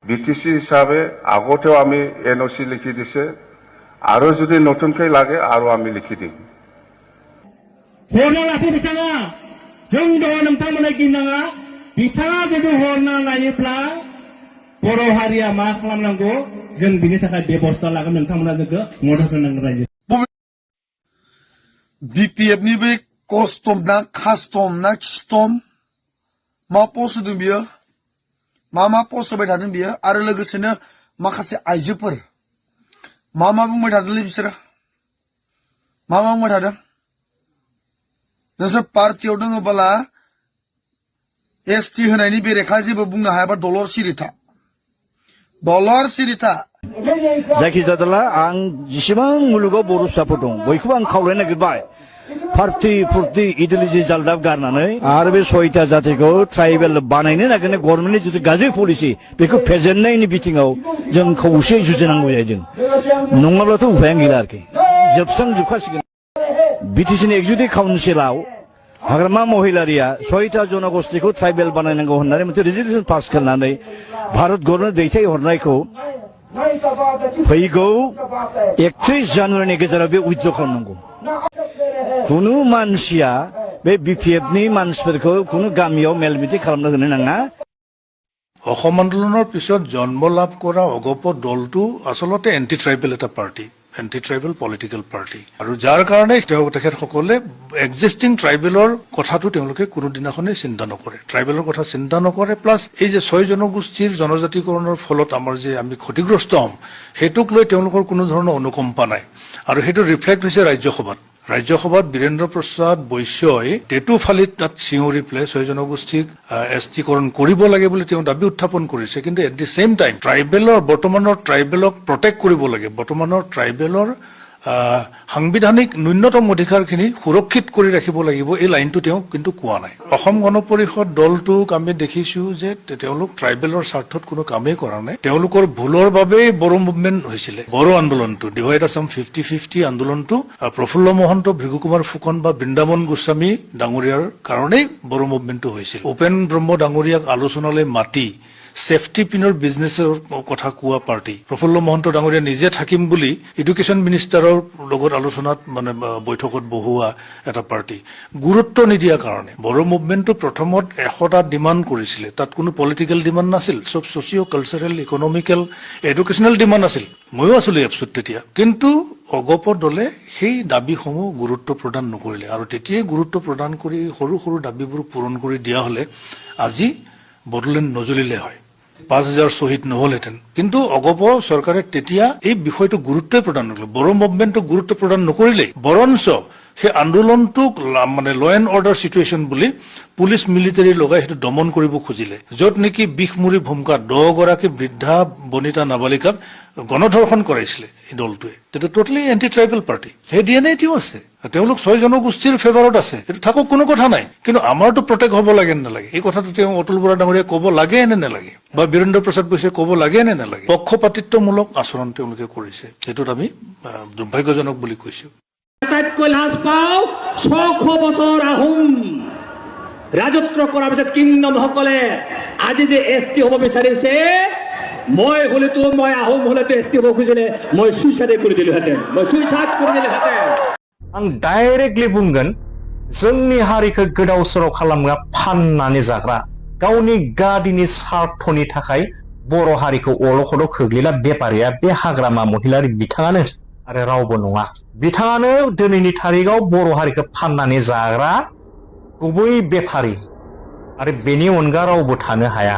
BTC হিসাবে আগতেও আমি এনওসি লিখি দিছে আৰু যদি নতুনকৈ লাগে আৰু আমি লিখি দিম हरना लाखो बिथाङा जों दङ नोंथांमोना गिनाङा बिथाङा जुदि हरना लायोब्ला बर' हारिया मा खालामनांगौ जों बिनि थाखाय बेबस्था लागोन नोंथांमोना जोंखौ मदद होनांगोन रायजो BPF नि बे कस्टम ना कास्टम ना खिस्टम मा पोस्ट होदों बियो मा पोस्ट होबाय थादों बियो आरो लोगोसेनो माखासे आइजोफोर मा बुंबाय थादोंलै बिसोरो मा बुंबाय थादों नोंसोर पार्टियाव दङबोला एसटि होनायनि बेरेखा जेबो बुंनो हायाबा दलर सिरिथा जायखिजाया आं जेसेबां मुलुगाव बर' फिसाफोर दं बयखौबो आं खावलायनो नागिरबाय पार्टी फुर्ति इडिल'जि जालदाब गारनानै आरो बे 6टा जातिखौ ट्राइबेल बानायनो नागिरनाय गभर्नमेन्टनि जिथु गाज्रि पलिसि बेखौ फेजेननायनि बिथिङाव जों खौसेयै जुजिनांगौ जादों नङाब्लाथ' उफायानो गैला आरोखि जोबस्रांजोबखासिगोन बिटिसिनि एक्जिकिउटिभ काउन्सिलाव हाग्रामा महिलारिया 6टा जनगोष्ठीखौ ट्राइबेल बानायनांगौ होननानै मोनसे रेजोलिउसन पास खालामनानै भारत गभर्नमेन्ट दैथायहरनायखौ फैगौ 31 जानुवारिनि गेजेराव बे उइथड्र खालामनांगौ कुनु मानसिया बे बिपिएफनि मानसिफोरखौ कुनु गामियाव मेल मिटिं खालामनो होनो नाङा অসম আন্দোলনৰ পিছত জন্ম লাভ কৰা অগপ দলটো আসলতে এন্টি ট্ৰাইবেল এটা party anti tribal political party আৰু যাৰ কাৰণে তেখেতসকলে এক্সিষ্টিং ট্ৰাইবেলৰ কথাটো তেওঁলোকে কোনো দিনাখনেই চিন্তা নকৰে ট্ৰাইবেলৰ কথা চিন্তা নকৰে প্লাছ এই যে 6 জনগোষ্ঠীৰ জনজাতিকৰণৰ ফলত আমাৰ যে আমি ক্ষতিগ্ৰস্ত হ'ম হেতুক লৈ তেওঁলোকৰ কোনো ধৰণৰ অনুকম্পা নাই আৰু হেতু ৰিফ্লেক্ট হৈছে ৰাজ্যসভাত বীৰেন্দ্ৰ প্ৰসাদ বৈশ্যই টেটু ফালিত তাত চিঞৰি প্লে 6 জনগোষ্ঠীক এছটিকৰণ কৰিব লাগে বুলি তেওঁ দাবী উত্থাপন কৰিছে কিন্তু এট দি সেম টাইম ট্ৰাইবেলৰ বৰ্তমানৰ ট্ৰাইবেলক প্ৰটেক্ট কৰিব লাগে বৰ্তমানৰ ট্ৰাইবেলৰ সাংবিধানিক ন্যূনতম অধিকাৰখিনি সুৰক্ষিত কৰি ৰাখিব লাগিব এই লাইনটো তেওঁ কিন্তু কোৱা নাই অসম গণ পৰিষদ দলটোক আমি দেখিছো যে তেওঁলোক ট্ৰাইবেলৰ স্বাৰ্থত কোনো কামেই কৰা নাই তেওঁলোকৰ ভুলৰ বাবে বড়ো মুভমেন্ট হৈছিল বড়ো আন্দোলনটো ডিভাইড আছাম 50-50 আন্দোলনটো প্ৰফুল্ল মহন্ত ভৃগু কুমাৰ ফুকন বা বৃন্দাবন গোস্বামী ডাঙৰীয়াৰ কাৰণেই বড়ো মুভমেন্টটো হৈছিল উপেন ব্ৰহ্ম ডাঙৰীয়াক আলোচনালৈ মাতি সেফটি পিনৰ বিজনেছৰ কথা কোৱা পাৰ্টি প্ৰফুল্ল মহন্ত ডাঙৰীয়া নিজে থাকিম বুলি এডুকেশ্যন মিনিষ্টাৰৰ লগত আলোচনাত মানে বৈঠকত বহুৱা এটা পাৰ্টি গুৰুত্ব নিদিয়া কাৰণে বড়ো মুভমেন্টটো প্ৰথমত 100টা ডিমান্ড কৰিছিল তাত কোনো পলিটিক্যাল ডিমান্ড নাছিল সব socio cultural economical educational demand আছিল ময়ো আছিলো এপছুত তেতিয়া কিন্তু অগপ দলে সেই দাবীসমূহ গুৰুত্ব প্ৰদান নকৰিলে আৰু তেতিয়াই গুৰুত্ব প্ৰদান কৰি সৰু দাবীবোৰ পূৰণ কৰি দিয়া হলে আজি বড়োলেণ্ড নজলিলে হয় 5000 শহীদ নহলহেঁতেন কিন্তু অগপ চৰকাৰে তেতিয়া এই বিষয়টো গুৰুত্ব প্ৰদান নকৰিলে বড়ো মুভমেন্টক গুৰুত্ব প্ৰদান নকৰিলে বৰঞ্চ সেই আন্দোলনটোক মানে ল এণ্ড অৰ্ডাৰ সিচুৱেশ্যন বুলি পুলিচ মিলিটাৰী লগাই সেইটো দমন কৰিব খুজিলে য'ত নেকি বিখমুৰি ভূমিকা 10 গৰাকী বৃদ্ধা বনিতা নাবালিকাক গণধৰ্ষণ কৰাইছিলে এই দলটোৱে সেইটো টোটালি এন্টি ট্ৰাইবেল পাৰ্টি সেই ডিএনএটিও আছে তেওঁলোক 6 জনগোষ্ঠীৰ ফেভাৰত আছে এইটো থাকক কোনো কথা নাই কিন্তু আমাৰটো প্ৰটেক্ট হ'ব লাগে নে নালাগে এই কথাটো তেওঁ অতুল বৰা ডাঙৰীয়া ক'ব লাগে নে নালাগে বা বীৰেন্দ্ৰ প্ৰসাদ বৈশ্যই ক'ব লাগে নে নালাগে পক্ষপাতিত্বমূলক আচৰণ তেওঁলোকে কৰিছে এইটোত আমি দুৰ্ভাগ্যজনক বুলি কৈছো আটাইতকৈ লাজ পাওঁ 600 বছৰ আহোম ৰাজত্ব কৰাৰ পিছত কিংডমসকলে আজি যে এছটি হ'ব বিচাৰিছে মই আহোম হলেতো এছটি হ'ব খুজিলে মই সুইচাইড কৰি দিলোহেঁতেন आं डाइरेक्टलि बुंगोन जोंनि हारिखौ गोदाव सोराव खालामग्रा फाननानै जाग्रा गावनि गादिनि स्वार्थनि थाखाय बर' हारिखौ अलखदाव खोख्लैला बेपारिया बे हाग्रामा महिलारि बिथाङानो आरो रावबो नङा बिथाङानो दिनैनि तारिखआव बर' हारिखौ फाननानै जाग्रा गुबै बेपारि आरो बेनि अनगा रावबो थानो हाया